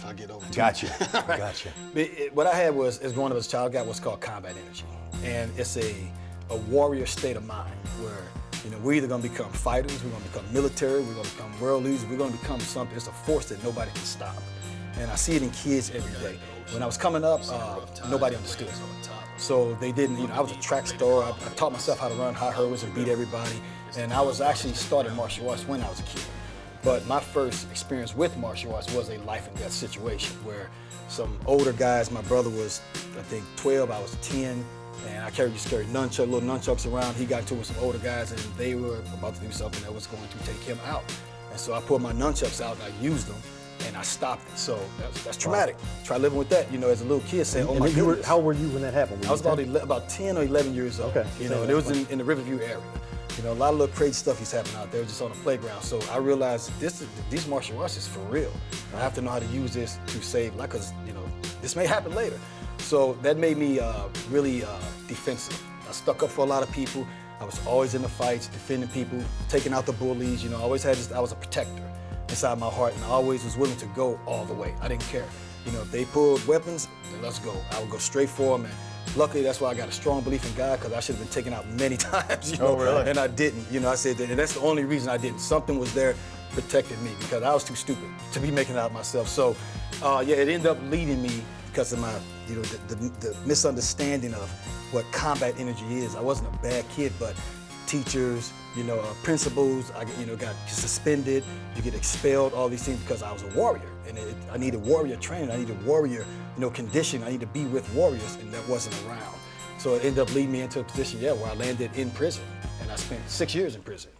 if I get over too Gotcha. much. Right. Gotcha. What I had was, as one of us child, got what's called combat energy. And it's a warrior state of mind where, you know, we're either gonna become fighters, we're gonna become military, we're gonna become world leaders, we're gonna become something. It's a force that nobody can stop. And I see it in kids every day. When I was coming up, nobody understood. So they didn't, you know, I was a track star. I taught myself how to run high hurdles and beat everybody. And I was actually started martial arts when I was a kid. But my first experience with martial arts was a life and death situation where some older guys, my brother was, I think, 12, I was 10, and I used to carry little nunchucks around. He got into it with some older guys, and they were about to do something that was going to take him out. And so I pulled my nunchucks out and I used them, and I stopped it. So that's traumatic. Try living with that, you know, as a little kid saying, oh my goodness. How old were you when that happened? I was about 10 or 11 years old. Okay. You know, and it was in the Riverview area. You know, a lot of little crazy stuff used to happen out there just on the playground. So I realized these martial arts is for real. I have to know how to use this to save life, because, you know, this may happen later. So that made me really defensive. I stuck up for a lot of people. I was always in the fights, defending people, taking out the bullies. You know, I always had this, I was a protector inside my heart, and I always was willing to go all the way. I didn't care. You know, if they pulled weapons, then let's go. I would go straight for them. And luckily, that's why I got a strong belief in God, because I should have been taken out many times, you know, really? And I didn't. You know, I said that, and that's the only reason I didn't. Something was there protecting me, because I was too stupid to be making it out myself. So, yeah, it ended up leading me because of my, you know, the misunderstanding of what combat energy is. I wasn't a bad kid, but teachers, you know, principals, got suspended, you get expelled, all these things, because I was a warrior. And I needed warrior training, I needed warrior, you know, conditioning, I need to be with warriors, and that wasn't around. So it ended up leading me into a position, where I landed in prison, and I spent 6 years in prison.